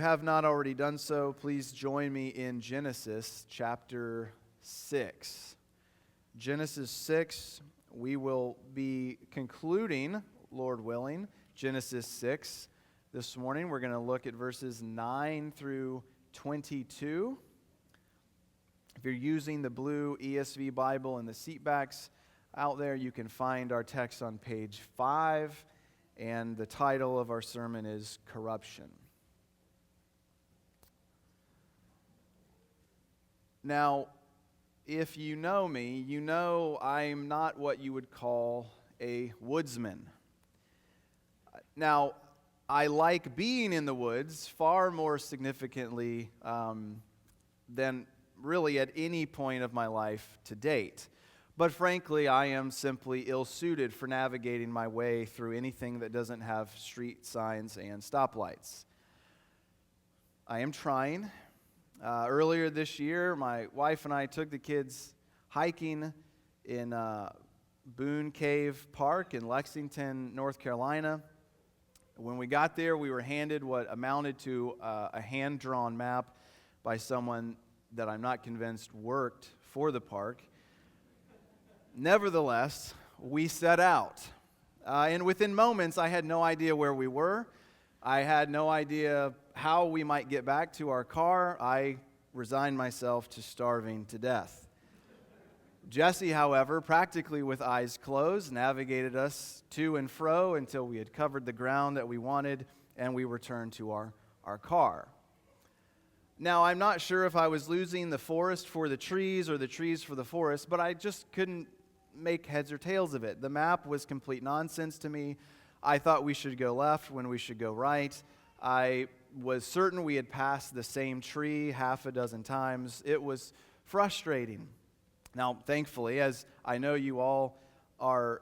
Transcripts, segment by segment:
have not already done so, please join me in Genesis chapter 6. Genesis 6, we will be concluding, Lord willing, Genesis 6 this morning. We're going to look at verses 9 through 22. If you're using the blue ESV Bible in the seatbacks out there, you can find our text on page 5, and the title of our sermon is Corruption. Now, if you know me, you know I'm not what you would call a woodsman. Now, I like being in the woods far more significantly than really at any point of my life to date. But frankly, I am simply ill-suited for navigating my way through anything that doesn't have street signs and stoplights. I am trying. Earlier this year, my wife and I took the kids hiking in Boone Cave Park in Lexington, North Carolina. When we got there, we were handed what amounted to a hand-drawn map by someone that I'm not convinced worked for the park. Nevertheless, we set out. And within moments, I had no idea where we were. I had no idea how we might get back to our car. I resigned myself to starving to death. Jesse, however, practically with eyes closed, navigated us to and fro until we had covered the ground that we wanted, and we returned to our car. Now, I'm not sure if I was losing the forest for the trees or the trees for the forest, but I just couldn't make heads or tails of it. The map was complete nonsense to me. I thought we should go left when we should go right. I was certain we had passed the same tree half a dozen times. It was frustrating. Now, thankfully, as I know you all are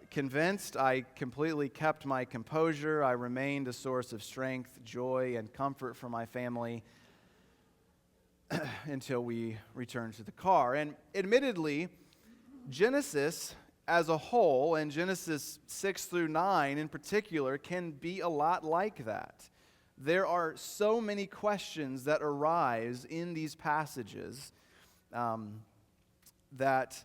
convinced, I completely kept my composure. I remained a source of strength, joy, and comfort for my family until we returned to the car. And admittedly, Genesis as a whole, and Genesis 6 through 9 in particular, can be a lot like that. There are so many questions that arise in these passages that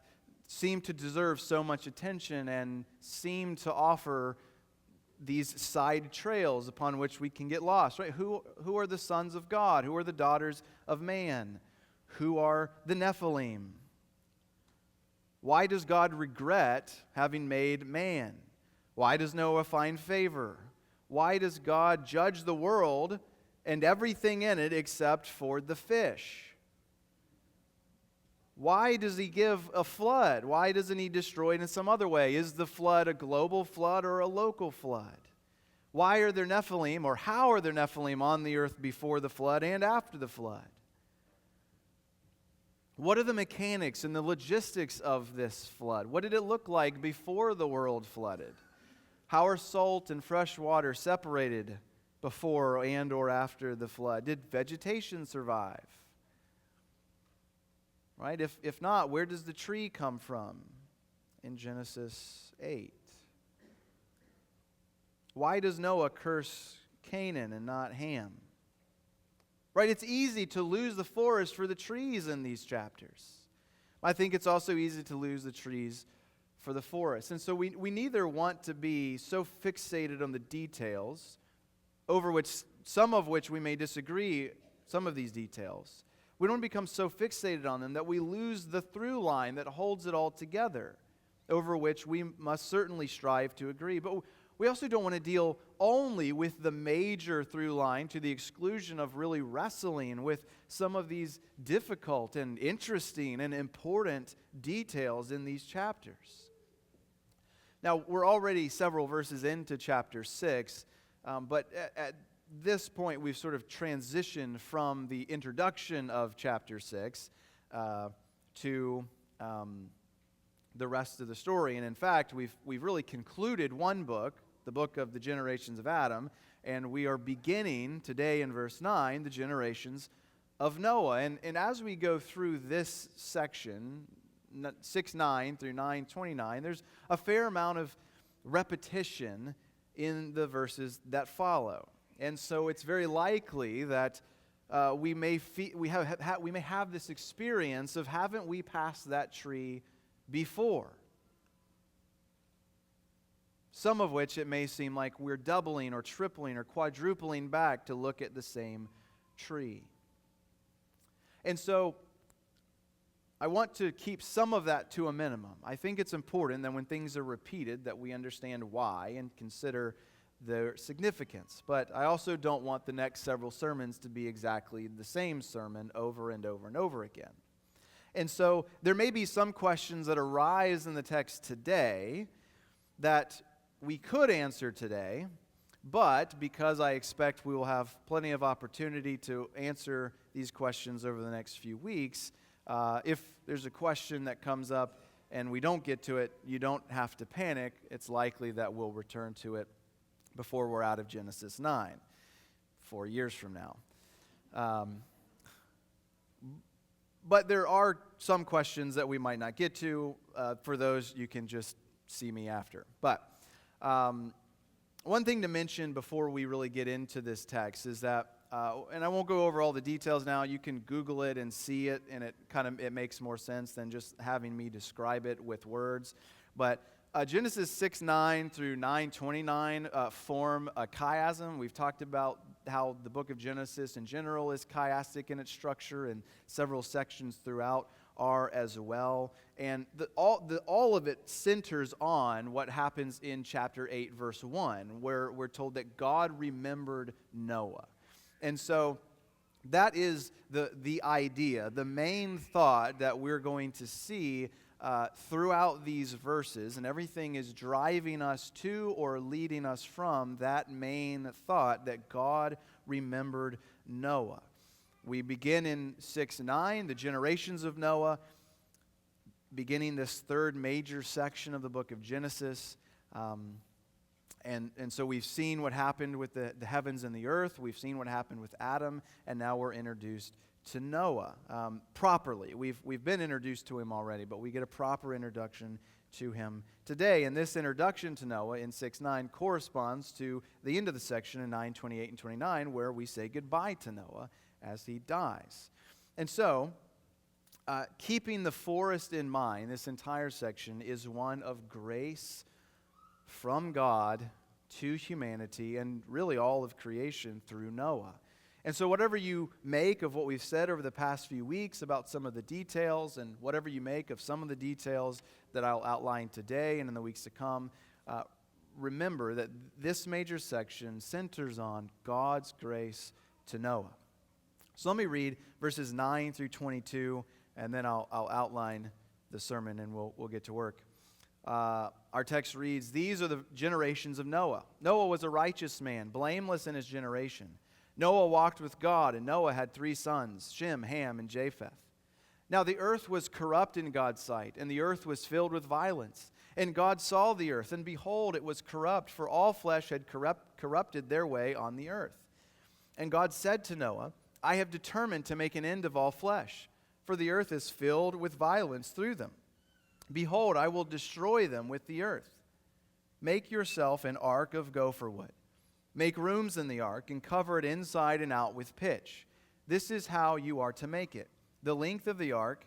seem to deserve so much attention and seem to offer these side trails upon which we can get lost, right? Who are the sons of God? Who are the daughters of man? Who are the Nephilim? Why does God regret having made man? Why does Noah find favor? Why does God judge the world and everything in it except for the fish? Why does he give a flood? Why doesn't he destroy it in some other way? Is the flood a global flood or a local flood? Why are there Nephilim, or how are there Nephilim on the earth before the flood and after the flood? What are the mechanics and the logistics of this flood? What did it look like before the world flooded? How are salt and fresh water separated before and or after the flood? Did vegetation survive? Right? If not, where does the tree come from in Genesis 8? Why does Noah curse Canaan and not Ham? Right? It's easy to lose the forest for the trees in these chapters. I think it's also easy to lose the trees for the forest. And so we neither want to be so fixated on the details, over which some of which we may disagree, some of these details. We don't become so fixated on them that we lose the through line that holds it all together, over which we must certainly strive to agree. But we also don't want to deal only with the major through line to the exclusion of really wrestling with some of these difficult and interesting and important details in these chapters. Now, we're already several verses into chapter 6, but at this point we've sort of transitioned from the introduction of chapter 6 to the rest of the story. And in fact, we've really concluded one book, the book of the generations of Adam, and we are beginning today in verse 9, the generations of Noah. And as we go through this section, 6:9 through 9:29, there's a fair amount of repetition in the verses that follow. And so it's very likely that we may have this experience of, haven't we passed that tree before? Some of which it may seem like we're doubling or tripling or quadrupling back to look at the same tree. And so I want to keep some of that to a minimum. I think it's important that when things are repeated that we understand why and consider their significance. But I also don't want the next several sermons to be exactly the same sermon over and over and over again. And so there may be some questions that arise in the text today that we could answer today, but because I expect we will have plenty of opportunity to answer these questions over the next few weeks, if there's a question that comes up and we don't get to it, you don't have to panic. It's likely that we'll return to it before we're out of Genesis 9, 4 years from now. But there are some questions that we might not get to. For those, you can just see me after. But one thing to mention before we really get into this text is that, and I won't go over all the details now. You can Google it and see it, and it makes more sense than just having me describe it with words. But Genesis 6:9 through 9:29 form a chiasm. We've talked about how the book of Genesis in general is chiastic in its structure, and several sections throughout are as well. And all of it centers on what happens in chapter 8, verse 1, where we're told that God remembered Noah. And so that is the idea, the main thought that we're going to see throughout these verses, and everything is driving us to or leading us from that main thought that God remembered Noah. We begin in 6:9, the generations of Noah, beginning this third major section of the book of Genesis. And so we've seen what happened with the heavens and the earth. We've seen what happened with Adam, and now we're introduced to Noah properly. We've been introduced to him already, but we get a proper introduction to him today. And this introduction to Noah in 6:9 corresponds to the end of the section in 9:28 and 29, where we say goodbye to Noah as he dies. And so, keeping the forest in mind, this entire section is one of grace from God to humanity and really all of creation through Noah. And so whatever you make of what we've said over the past few weeks about some of the details, and whatever you make of some of the details that I'll outline today and in the weeks to come, remember that this major section centers on God's grace to Noah. So let me read verses 9 through 22, and then I'll outline the sermon and we'll get to work. Our text reads, "These are the generations of Noah. Noah was a righteous man, blameless in his generation. Noah walked with God, and Noah had 3 sons, Shem, Ham, and Japheth. Now the earth was corrupt in God's sight, and the earth was filled with violence. And God saw the earth, and behold, it was corrupt, for all flesh had corrupted their way on the earth. And God said to Noah, I have determined to make an end of all flesh, for the earth is filled with violence through them. Behold, I will destroy them with the earth. Make yourself an ark of gopher wood. Make rooms in the ark and cover it inside and out with pitch. This is how you are to make it. The length of the ark,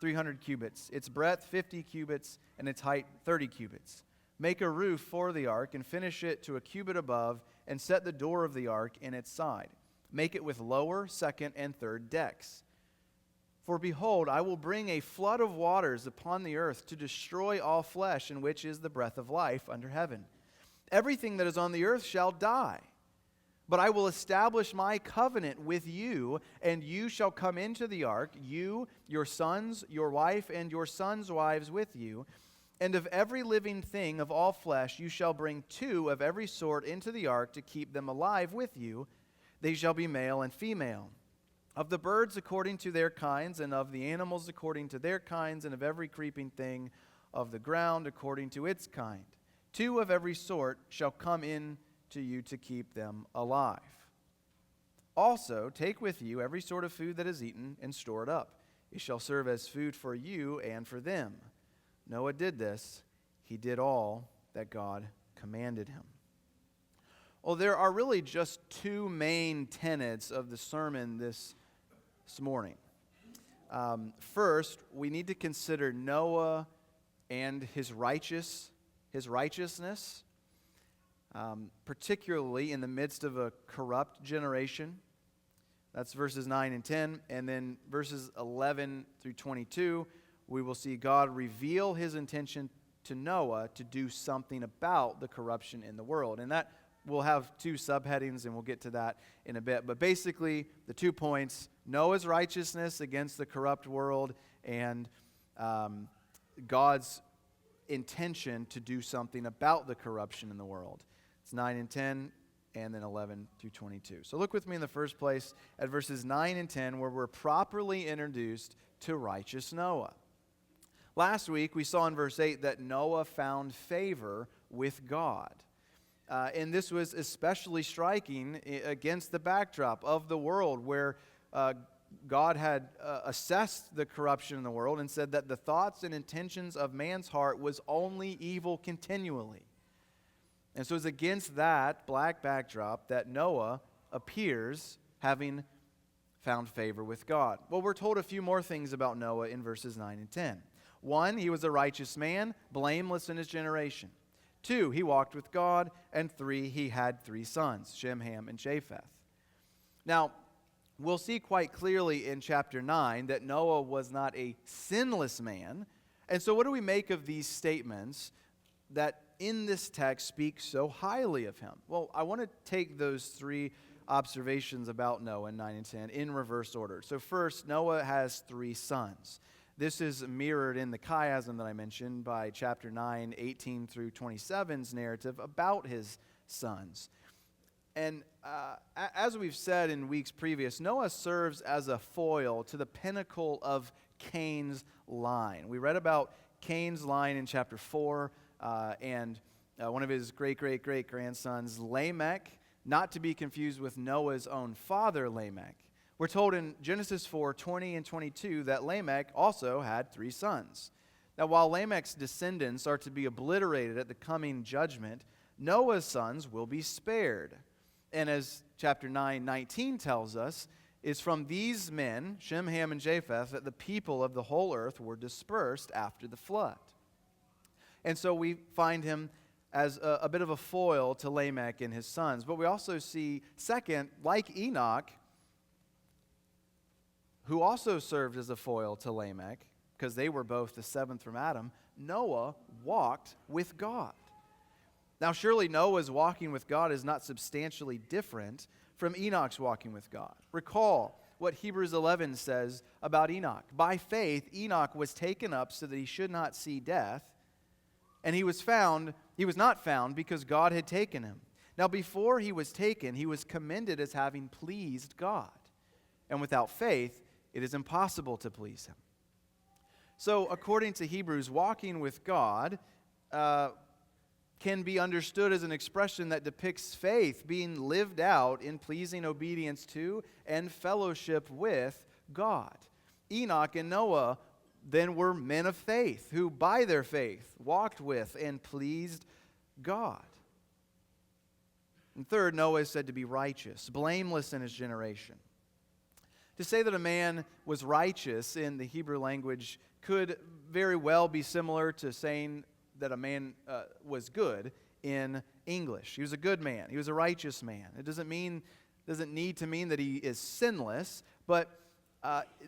300 cubits, its breadth 50 cubits, and its height 30 cubits. Make a roof for the ark and finish it to a cubit above, and set the door of the ark in its side. Make it with lower, second, and third decks. For behold, I will bring a flood of waters upon the earth to destroy all flesh, in which is the breath of life under heaven. Everything that is on the earth shall die. But I will establish my covenant with you, and you shall come into the ark, you, your sons, your wife, and your sons' wives with you. And of every living thing of all flesh you shall bring 2 of every sort into the ark to keep them alive with you. They shall be male and female. Of the birds according to their kinds, and of the animals according to their kinds, and of every creeping thing of the ground according to its kind. 2 of every sort shall come in to you to keep them alive. Also, take with you every sort of food that is eaten, and store it up. It shall serve as food for you and for them. Noah did this. He did all that God commanded him." Well, there are really just two main tenets of the sermon this morning. First, we need to consider Noah and his righteousness, particularly in the midst of a corrupt generation. That's verses 9 and 10. And then verses 11 through 22, we will see God reveal his intention to Noah to do something about the corruption in the world. And that will have two subheadings, and we'll get to that in a bit. But basically, the 2 points: Noah's righteousness against the corrupt world, and God's intention to do something about the corruption in the world. It's 9 and 10, and then 11 through 22. So look with me in the first place at verses 9 and 10, where we're properly introduced to righteous Noah. Last week, we saw in verse 8 that Noah found favor with God. And this was especially striking against the backdrop of the world where God had assessed the corruption in the world and said that the thoughts and intentions of man's heart was only evil continually. And so it's against that black backdrop that Noah appears having found favor with God. Well, we're told a few more things about Noah in verses 9 and 10. 1, he was a righteous man, blameless in his generation. 2, he walked with God. And 3, he had 3 sons, Shem, Ham, and Japheth. Now, we'll see quite clearly in chapter 9 that Noah was not a sinless man. And so what do we make of these statements that in this text speak so highly of him? Well, I want to take those 3 observations about Noah in 9 and 10 in reverse order. So first, Noah has 3 sons. This is mirrored in the chiasm that I mentioned by chapter 9, 18 through 27's narrative about his sons. And as we've said in weeks previous, Noah serves as a foil to the pinnacle of Cain's line. We read about Cain's line in chapter 4, and one of his great-great-great-grandsons, Lamech, not to be confused with Noah's own father, Lamech. We're told in Genesis 4, 20 and 22 that Lamech also had 3 sons. Now, while Lamech's descendants are to be obliterated at the coming judgment, Noah's sons will be spared. And as chapter 9, 19 tells us, it's from these men, Shem, Ham, and Japheth, that the people of the whole earth were dispersed after the flood. And so we find him as a bit of a foil to Lamech and his sons. But we also see, second, like Enoch, who also served as a foil to Lamech, because they were both the 7th from Adam, Noah walked with God. Now, surely Noah's walking with God is not substantially different from Enoch's walking with God. Recall what Hebrews 11 says about Enoch. By faith, Enoch was taken up so that he should not see death, and he was not found because God had taken him. Now, before he was taken, he was commended as having pleased God. And without faith, it is impossible to please him. So, according to Hebrews, walking with God can be understood as an expression that depicts faith being lived out in pleasing obedience to and fellowship with God. Enoch and Noah then were men of faith who, by their faith, walked with and pleased God. And third, Noah is said to be righteous, blameless in his generation. To say that a man was righteous in the Hebrew language could very well be similar to saying that a man was good in English. He was a good man. He was a righteous man. It doesn't need to mean that he is sinless, but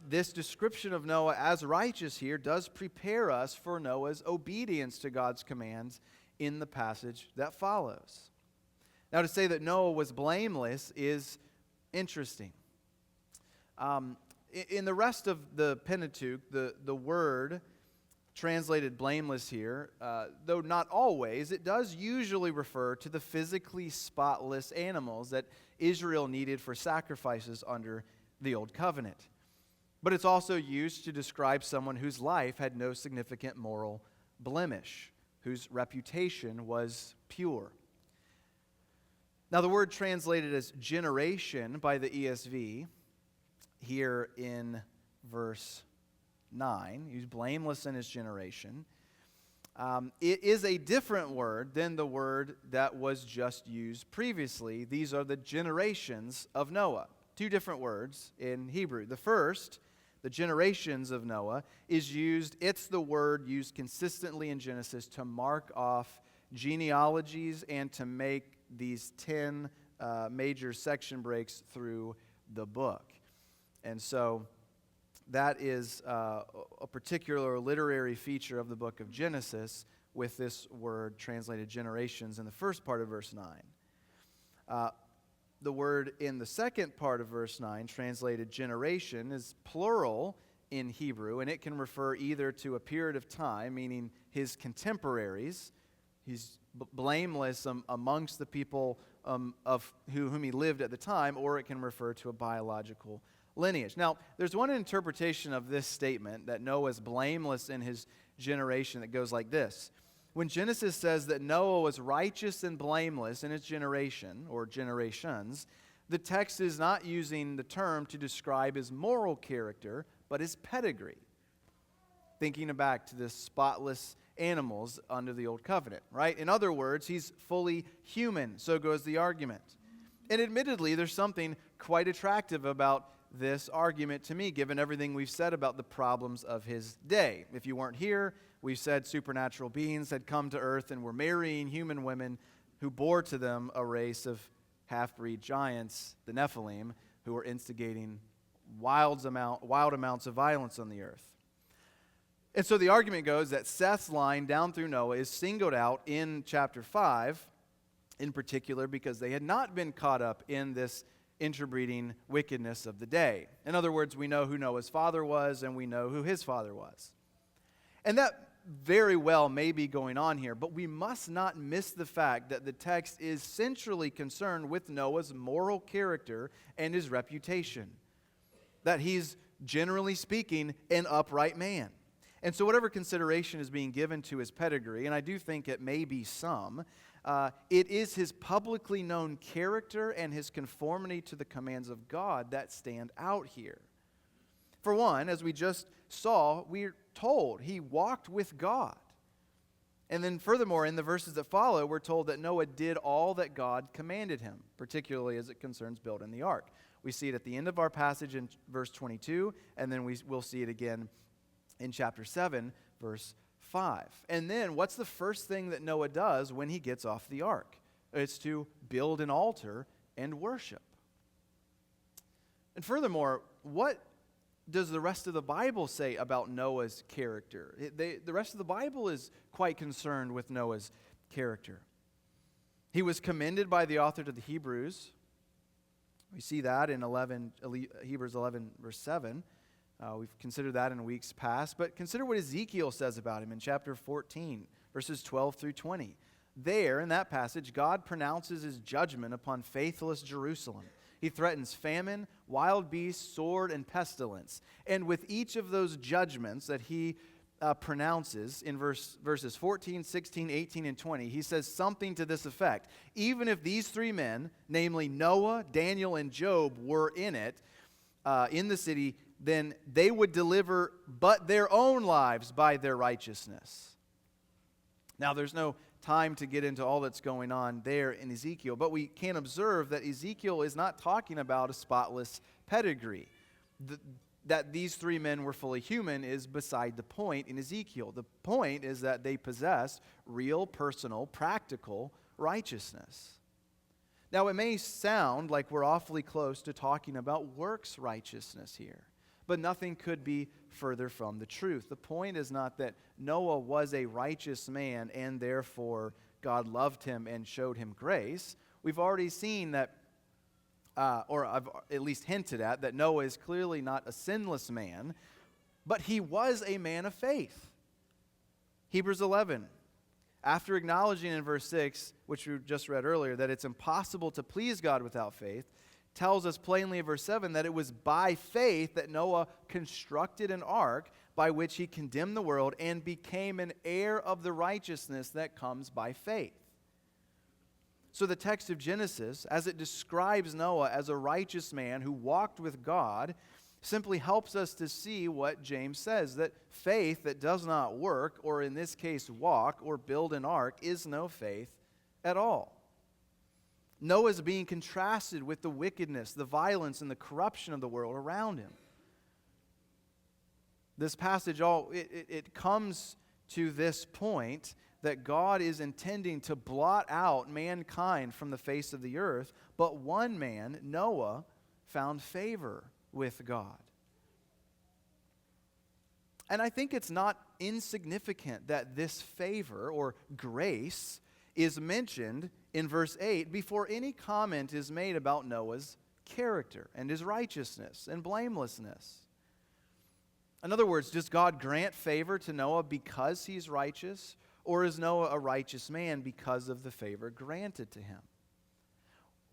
this description of Noah as righteous here does prepare us for Noah's obedience to God's commands in the passage that follows. Now, to say that Noah was blameless is interesting. In the rest of the Pentateuch, the word translated blameless here, though not always, it does usually refer to the physically spotless animals that Israel needed for sacrifices under the Old Covenant. But it's also used to describe someone whose life had no significant moral blemish, whose reputation was pure. Now, the word translated as generation by the ESV here in verse 9, he was blameless in his generation, It is a different word than the word that was just used previously. These are the generations of Noah. Two different words in Hebrew. The first, the generations of Noah, is used, it's the word used consistently in Genesis to mark off genealogies and to make these 10 major section breaks through the book. And so that is a particular literary feature of the book of Genesis with this word translated generations in the first part of verse 9. The word in the second part of verse 9, translated generation, is plural in Hebrew, and it can refer either to a period of time, meaning his contemporaries. He's blameless amongst the people of whom he lived at the time, or it can refer to a biological lineage. Now, there's one interpretation of this statement, that Noah is blameless in his generation, that goes like this. When Genesis says that Noah was righteous and blameless in his generation, or generations, the text is not using the term to describe his moral character, but his pedigree. Thinking back to the spotless animals under the Old Covenant, right? In other words, he's fully human, so goes the argument. And admittedly, there's something quite attractive about this argument to me, given everything we've said about the problems of his day. If you weren't here, we've said supernatural beings had come to earth and were marrying human women who bore to them a race of half-breed giants, the Nephilim, who were instigating wild amounts of violence on the earth. And so the argument goes that Seth's line down through Noah is singled out in chapter 5, in particular because they had not been caught up in this interbreeding wickedness of the day. In other words, we know who Noah's father was, and we know who his father was. And that very well may be going on here, but we must not miss the fact that the text is centrally concerned with Noah's moral character and his reputation. That he's, generally speaking, an upright man. And so whatever consideration is being given to his pedigree, and I do think it may be some, it is his publicly known character and his conformity to the commands of God that stand out here. For one, as we just saw, we're told he walked with God. And then furthermore, in the verses that follow, we're told that Noah did all that God commanded him, particularly as it concerns building the ark. We see it at the end of our passage in verse 22, and then we'll see it again in chapter 7, verse 5. And then what's the first thing that Noah does when he gets off the ark? It's to build an altar and worship. And furthermore, what does the rest of the Bible say about Noah's character? The rest of the Bible is quite concerned with Noah's character. He was commended by the author to the Hebrews. We see that in Hebrews 11, verse 7. We've considered that in weeks past. But consider what Ezekiel says about him in chapter 14, verses 12 through 20. There, in that passage, God pronounces his judgment upon faithless Jerusalem. He threatens famine, wild beasts, sword, and pestilence. And with each of those judgments that he pronounces in verses 14, 16, 18, and 20, he says something to this effect. Even if these three men, namely Noah, Daniel, and Job, were in the city, then they would deliver but their own lives by their righteousness. Now, there's no time to get into all that's going on there in Ezekiel, but we can observe that Ezekiel is not talking about a spotless pedigree. That these three men were fully human is beside the point in Ezekiel. The point is that they possessed real, personal, practical righteousness. Now, it may sound like we're awfully close to talking about works righteousness here, but nothing could be further from the truth. The point is not that Noah was a righteous man and therefore God loved him and showed him grace. We've already seen that, or I've at least hinted at, that Noah is clearly not a sinless man, but he was a man of faith. Hebrews 11. After acknowledging in verse 6, which we just read earlier, that it's impossible to please God without faith, tells us plainly in verse 7 that it was by faith that Noah constructed an ark by which he condemned the world and became an heir of the righteousness that comes by faith. So the text of Genesis, as it describes Noah as a righteous man who walked with God, simply helps us to see what James says, that faith that does not work, or in this case walk or build an ark, is no faith at all. Noah is being contrasted with the wickedness, the violence, and the corruption of the world around him. This passage, it comes to this point that God is intending to blot out mankind from the face of the earth, but one man, Noah, found favor with God. And I think it's not insignificant that this favor or grace is mentioned in verse 8 before any comment is made about Noah's character and his righteousness and blamelessness. In other words, does God grant favor to Noah because he's righteous, or is Noah a righteous man because of the favor granted to him?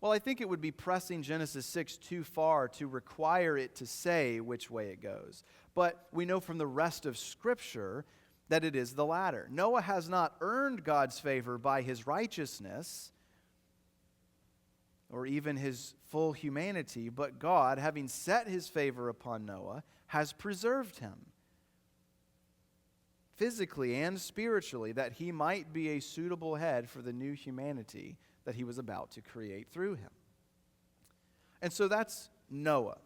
Well, I think it would be pressing Genesis 6 too far to require it to say which way it goes. But we know from the rest of Scripture that it is the latter. Noah has not earned God's favor by his righteousness or even his full humanity, but God, having set his favor upon Noah, has preserved him physically and spiritually, that he might be a suitable head for the new humanity that he was about to create through him. And so that's Noah,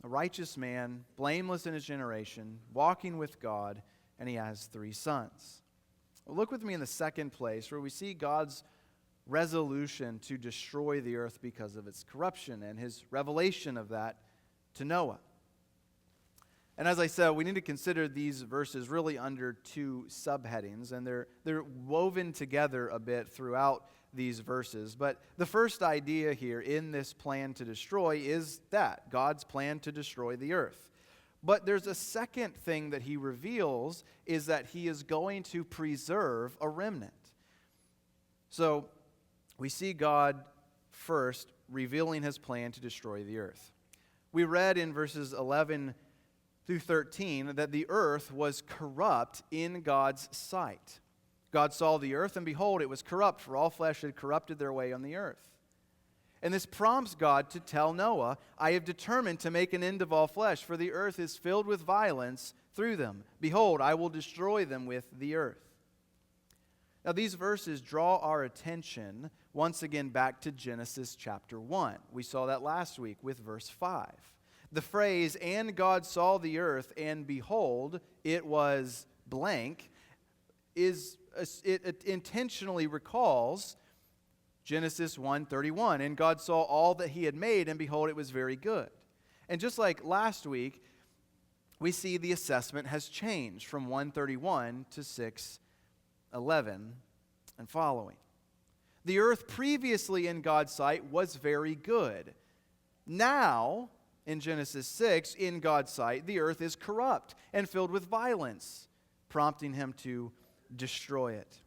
a righteous man, blameless in his generation, walking with God, and he has 3 sons. Look with me in the second place where we see God's resolution to destroy the earth because of its corruption and his revelation of that to Noah. And as I said, we need to consider these verses really under 2 subheadings, and they're woven together a bit throughout these verses. But the first idea here in this plan to destroy is that God's plan to destroy the earth. But there's a second thing that he reveals, is that he is going to preserve a remnant. So we see God first revealing his plan to destroy the earth. We read in verses 11 through 13 that the earth was corrupt in God's sight. God saw the earth, and behold, it was corrupt, for all flesh had corrupted their way on the earth. And this prompts God to tell Noah, I have determined to make an end of all flesh, for the earth is filled with violence through them. Behold, I will destroy them with the earth. Now, these verses draw our attention once again back to Genesis chapter 1. We saw that last week with verse 5. The phrase, and God saw the earth, and behold, it was blank, it intentionally recalls Genesis 1:31. And God saw all that he had made, and behold, it was very good. And just like last week, we see the assessment has changed from 1:31 to 6:11 and following. The earth previously in God's sight was very good. Now, in Genesis 6, in God's sight, the earth is corrupt and filled with violence, prompting him to destroy it.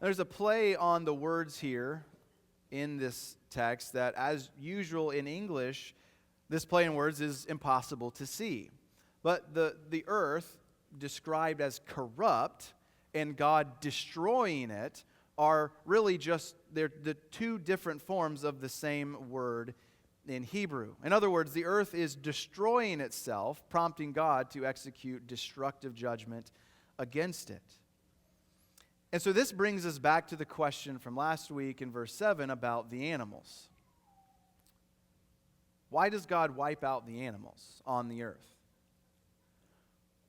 There's a play on the words here in this text that, as usual in English, this play on words is impossible to see. But the earth, described as corrupt, and God destroying it, are really just they're the 2 different forms of the same word in Hebrew. In other words, the earth is destroying itself, prompting God to execute destructive judgment against it. And so this brings us back to the question from last week in verse 7 about the animals. Why does God wipe out the animals on the earth?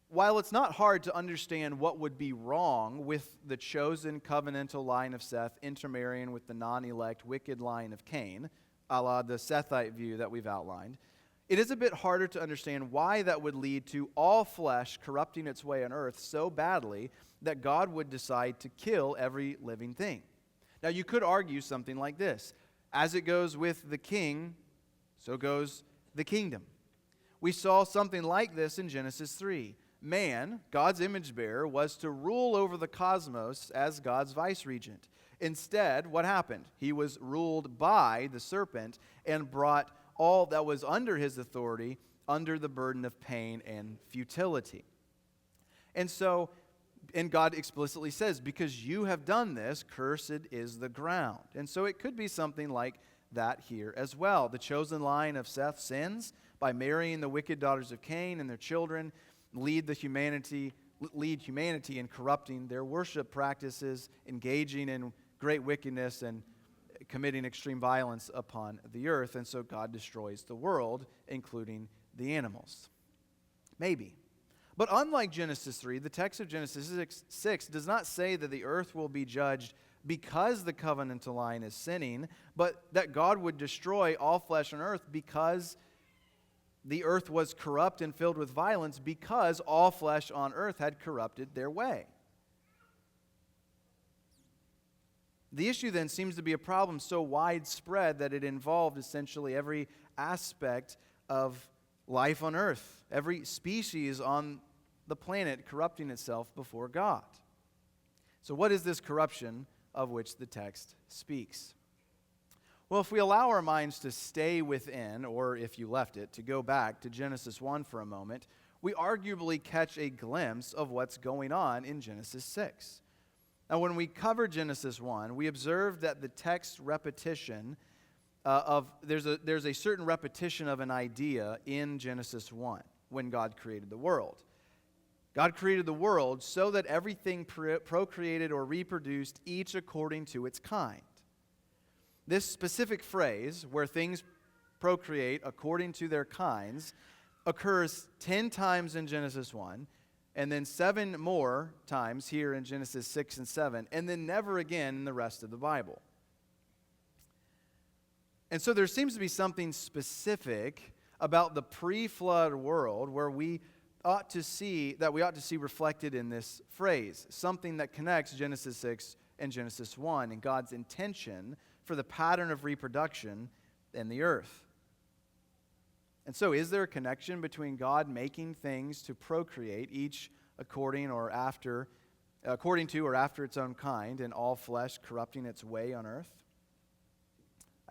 While it's not hard to understand what would be wrong with the chosen covenantal line of Seth intermarrying with the non-elect wicked line of Cain, a la the Sethite view that we've outlined, it is a bit harder to understand why that would lead to all flesh corrupting its way on earth so badly that God would decide to kill every living thing. Now, you could argue something like this: as it goes with the king, so goes the kingdom. We saw something like this in Genesis 3. Man, God's image bearer, was to rule over the cosmos as God's vice-regent. Instead, what happened? He was ruled by the serpent and brought all that was under his authority under the burden of pain and futility. And God explicitly says, because you have done this, cursed is the ground. And so it could be something like that here as well. The chosen line of Seth sins by marrying the wicked daughters of Cain, and their children lead humanity in corrupting their worship practices, engaging in great wickedness, and committing extreme violence upon the earth. And so God destroys the world, including the animals. Maybe. But unlike Genesis 3, the text of Genesis 6 does not say that the earth will be judged because the covenantal line is sinning, but that God would destroy all flesh on earth because the earth was corrupt and filled with violence, because all flesh on earth had corrupted their way. The issue then seems to be a problem so widespread that it involved essentially every aspect of life on earth, every species on the planet corrupting itself before God. So what is this corruption of which the text speaks? Well, if we allow our minds to stay within, or if you left it, to go back to Genesis 1 for a moment, we arguably catch a glimpse of what's going on in Genesis 6. Now, when we covered Genesis 1, we observed that the text repetition there's a certain repetition of an idea in Genesis 1 when God created the world. God created the world so that everything procreated or reproduced, each according to its kind. This specific phrase, where things procreate according to their kinds, occurs 10 times in Genesis 1, and then 7 more times here in Genesis 6 and 7, and then never again in the rest of the Bible. And so there seems to be something specific about the pre-flood world where we ought to see reflected in this phrase, something that connects Genesis 6 and Genesis 1 and God's intention for the pattern of reproduction in the earth. And so is there a connection between God making things to procreate, each according to or after its own kind, and all flesh corrupting its way on earth?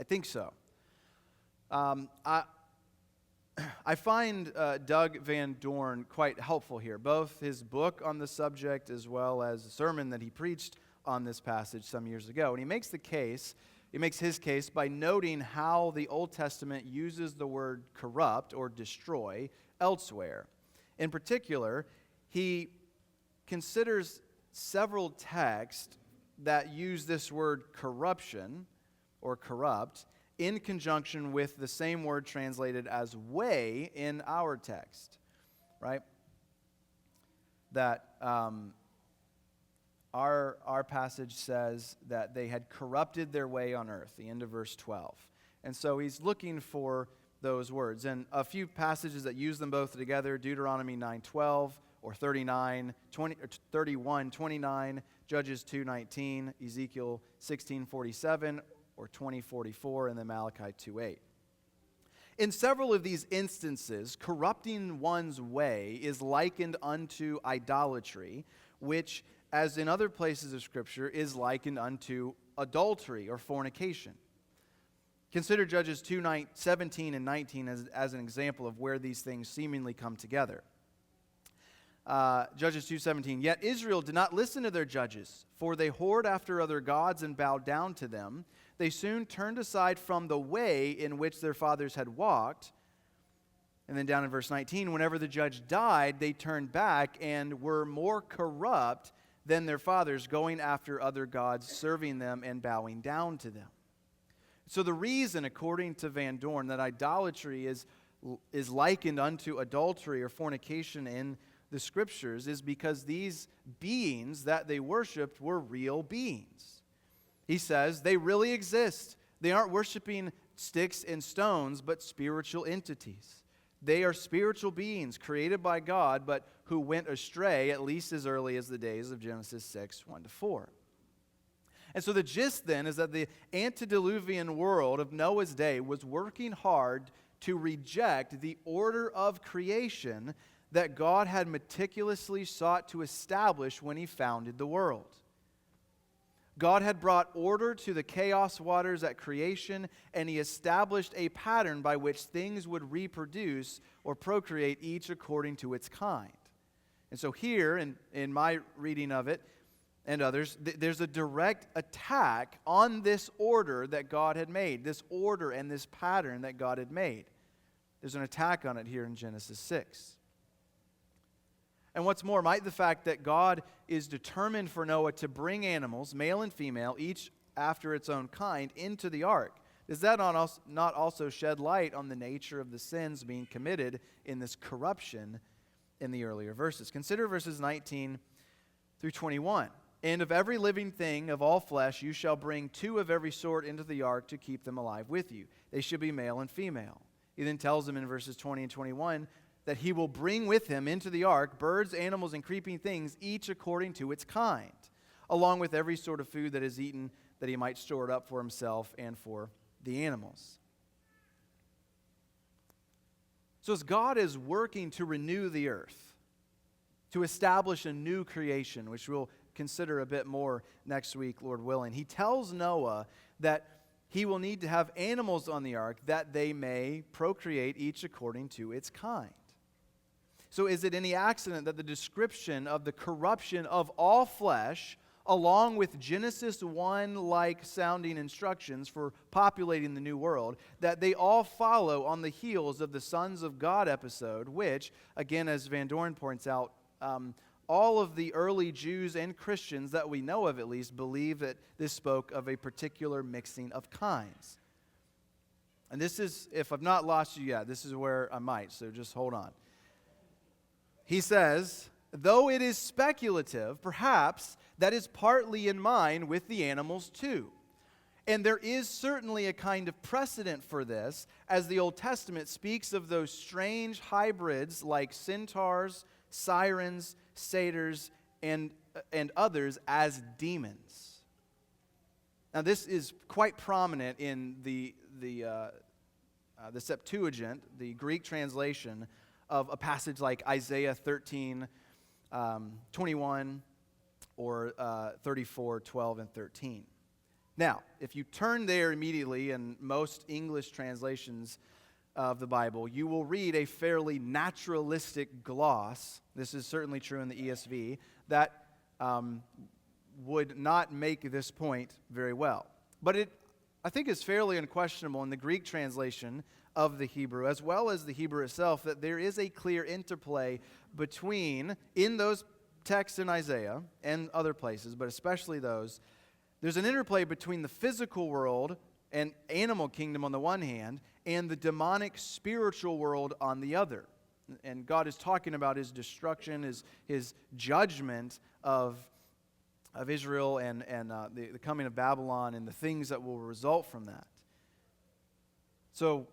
I think so. I find Doug Van Dorn quite helpful here, both his book on the subject as well as a sermon that he preached on this passage some years ago. And he makes his case by noting how the Old Testament uses the word corrupt or destroy elsewhere. In particular, he considers several texts that use this word corruption or corrupt in conjunction with the same word translated as way in our text, right? That our passage says that they had corrupted their way on earth, the end of verse 12. And so he's looking for those words. And a few passages that use them both together, Deuteronomy 9:12 or 31:29, Judges 2:19, Ezekiel 16:47, or 20:44, and then Malachi 2:8. In several of these instances, corrupting one's way is likened unto idolatry, which, as in other places of Scripture, is likened unto adultery or fornication. Consider Judges 2:17 and 19 as an example of where these things seemingly come together. Judges 2:17, yet Israel did not listen to their judges, for they whored after other gods and bowed down to them. They soon turned aside from the way in which their fathers had walked. And then down in verse 19, whenever the judge died, they turned back and were more corrupt than their fathers, going after other gods, serving them and bowing down to them. So the reason, according to Van Dorn, that idolatry is likened unto adultery or fornication in the Scriptures is because these beings that they worshipped were real beings. He says they really exist. They aren't worshiping sticks and stones, but spiritual entities. They are spiritual beings created by God, but who went astray at least as early as the days of Genesis 6, 1-4. And so the gist then is that the antediluvian world of Noah's day was working hard to reject the order of creation that God had meticulously sought to establish when He founded the world. God had brought order to the chaos waters at creation, and He established a pattern by which things would reproduce or procreate, each according to its kind. And so here, in my reading of it, and others, there's a direct attack on this order that God had made, this order and this pattern that God had made. There's an attack on it here in Genesis 6. And what's more, might the fact that God is determined for Noah to bring animals, male and female, each after its own kind, into the ark, does that not also shed light on the nature of the sins being committed in this corruption in the earlier verses? Consider verses 19 through 21. And of every living thing of all flesh you shall bring 2 of every sort into the ark to keep them alive with you. They should be male and female. He then tells them in verses 20 and 21 that he will bring with him into the ark birds, animals, and creeping things, each according to its kind, along with every sort of food that is eaten, that he might store it up for himself and for the animals. So as God is working to renew the earth, to establish a new creation, which we'll consider a bit more next week, Lord willing, he tells Noah that he will need to have animals on the ark that they may procreate each according to its kind. So is it any accident that the description of the corruption of all flesh, along with Genesis 1-like sounding instructions for populating the new world, that they all follow on the heels of the Sons of God episode, which, again, as Van Dorn points out, all of the early Jews and Christians that we know of at least believe that this spoke of a particular mixing of kinds. And this is, if I've not lost you yet, this is where I might, so just hold on. He says, though it is speculative, perhaps that is partly in mind with the animals too. And there is certainly a kind of precedent for this, as the Old Testament speaks of those strange hybrids like centaurs, sirens, satyrs, and others as demons. Now this is quite prominent in the Septuagint, the Greek translation of a passage like Isaiah 13, 21, or 34, 12, and 13. Now, if you turn there immediately in most English translations of the Bible, you will read a fairly naturalistic gloss. This is certainly true in the ESV, that would not make this point very well. But it, I think, is fairly unquestionable in the Greek translation of the Hebrew, as well as the Hebrew itself, that there is a clear interplay between, in those texts in Isaiah and other places, but especially those, there's an interplay between the physical world and animal kingdom on the one hand, and the demonic spiritual world on the other. And God is talking about his destruction, his judgment of Israel and the coming of Babylon and the things that will result from that. So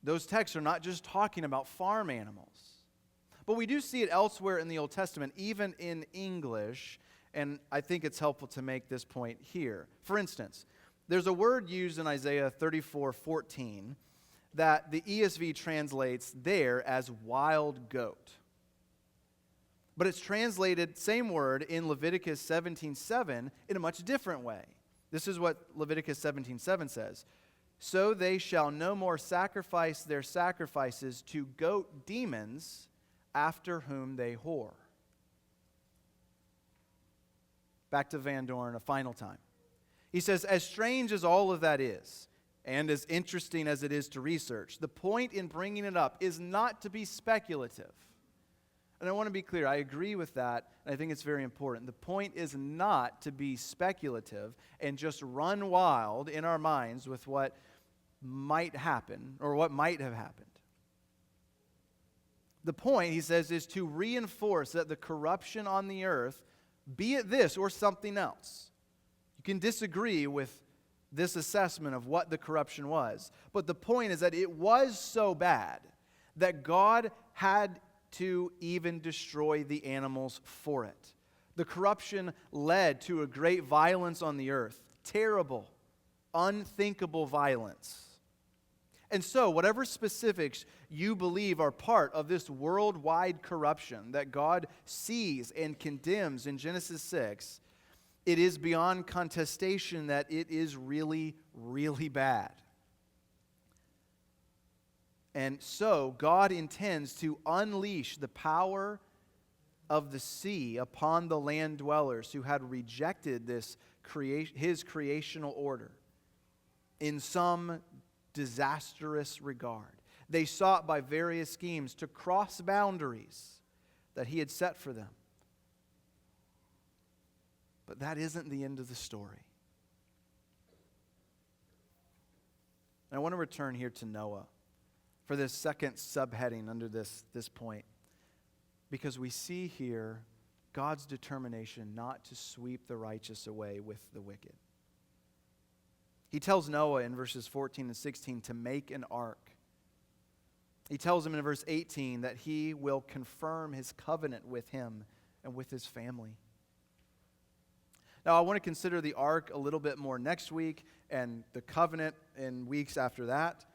those texts are not just talking about farm animals. But we do see it elsewhere in the Old Testament, even in English, and I think it's helpful to make this point here. For instance, there's a word used in Isaiah 34:14 that the ESV translates there as wild goat. But it's translated, same word, in Leviticus 17:7 in a much different way. This is what Leviticus 17:7 says. So they shall no more sacrifice their sacrifices to goat demons after whom they whore. Back to Van Dorn a final time. He says, as strange as all of that is, and as interesting as it is to research, the point in bringing it up is not to be speculative. And I want to be clear, I agree with that, and I think it's very important. The point is not to be speculative and just run wild in our minds with what might happen or what might have happened. The point, he says, is to reinforce that the corruption on the earth, be it this or something else. You can disagree with this assessment of what the corruption was, but the point is that it was so bad that God had to even destroy the animals for it. The corruption led to a great violence on the earth, terrible, unthinkable violence. And so, whatever specifics you believe are part of this worldwide corruption that God sees and condemns in Genesis 6, it is beyond contestation that it is really, really bad. And so, God intends to unleash the power of the sea upon the land dwellers who had rejected his creational order in some disastrous regard. They sought by various schemes to cross boundaries that he had set for them. But that isn't the end of the story. And I want to return here to Noah for this second subheading under this point, because we see here God's determination not to sweep the righteous away with the wicked. He tells Noah in verses 14 and 16 to make an ark. He tells him in verse 18 that he will confirm his covenant with him and with his family. Now, I want to consider the ark a little bit more next week and the covenant in weeks after that.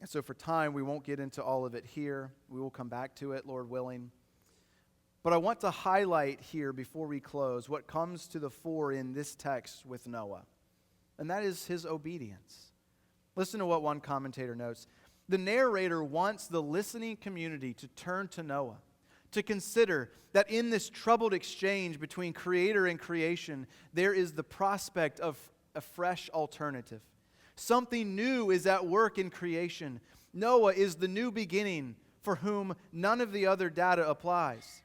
And so for time, we won't get into all of it here. We will come back to it, Lord willing. But I want to highlight here before we close what comes to the fore in this text with Noah, and that is his obedience. Listen to what one commentator notes. The narrator wants the listening community to turn to Noah, to consider that in this troubled exchange between creator and creation, there is the prospect of a fresh alternative. Something new is at work in creation. Noah is the new beginning for whom none of the other data applies.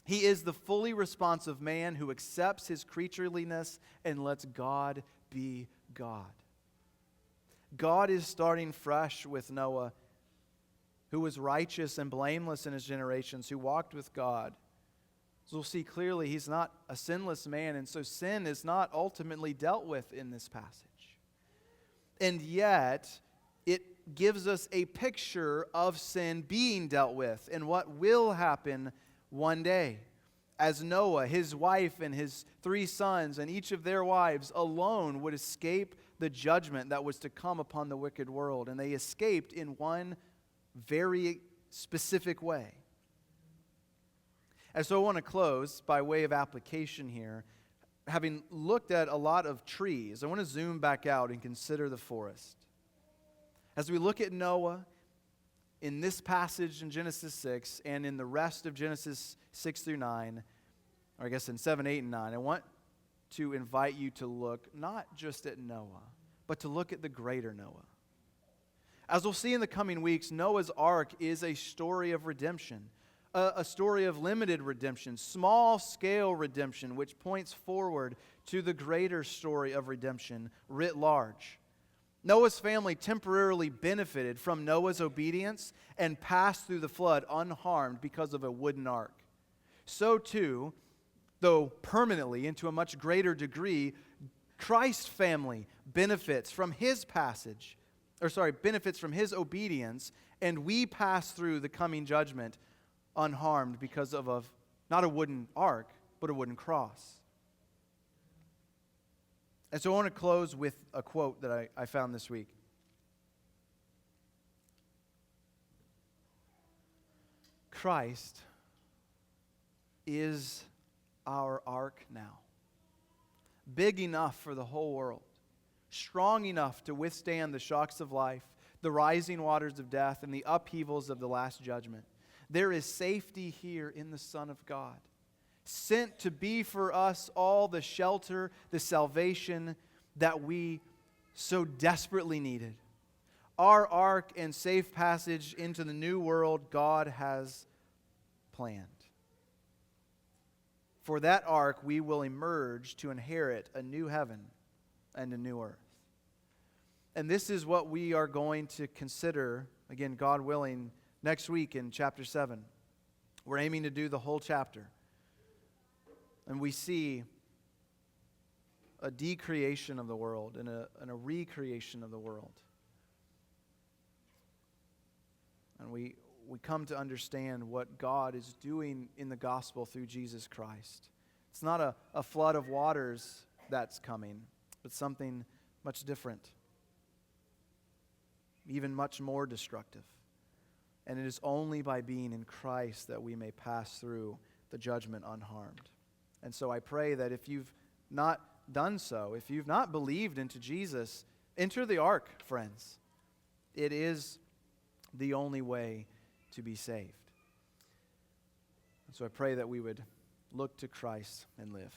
He is the fully responsive man who accepts his creatureliness and lets God be God. God is starting fresh with Noah, who was righteous and blameless in his generations, who walked with God. So we'll see clearly he's not a sinless man, and so sin is not ultimately dealt with in this passage. And yet, it gives us a picture of sin being dealt with and what will happen one day, as Noah, his wife, and his 3 sons, and each of their wives alone would escape the judgment that was to come upon the wicked world. And they escaped in one very specific way. And so I want to close by way of application here. Having looked at a lot of trees, I want to zoom back out and consider the forest. As we look at Noah in this passage in Genesis 6 and in the rest of Genesis 6 through 9, or I guess in 7, 8, and 9, I want to invite you to look not just at Noah, but to look at the greater Noah. As we'll see in the coming weeks, Noah's Ark is a story of redemption, a story of limited redemption, small-scale redemption, which points forward to the greater story of redemption writ large. Noah's family temporarily benefited from Noah's obedience and passed through the flood unharmed because of a wooden ark. So too, though permanently and to a much greater degree, Christ's family benefits from his benefits from his obedience, and we pass through the coming judgment unharmed because of not a wooden ark, but a wooden cross. And so I want to close with a quote that I found this week. Christ is our ark now, big enough for the whole world, strong enough to withstand the shocks of life, the rising waters of death, and the upheavals of the last judgment. There is safety here in the Son of God, sent to be for us all the shelter, the salvation that we so desperately needed. Our ark and safe passage into the new world God has planned. For that ark we will emerge to inherit a new heaven and a new earth. And this is what we are going to consider, again, God willing, next week in chapter 7. We're aiming to do the whole chapter. And we see a decreation of the world and a recreation of the world. And we come to understand what God is doing in the gospel through Jesus Christ. It's not a flood of waters that's coming, but something much different, even much more destructive. And it is only by being in Christ that we may pass through the judgment unharmed. And so I pray that if you've not done so, if you've not believed into Jesus, enter the ark, friends. It is the only way to be saved. So I pray that we would look to Christ and live.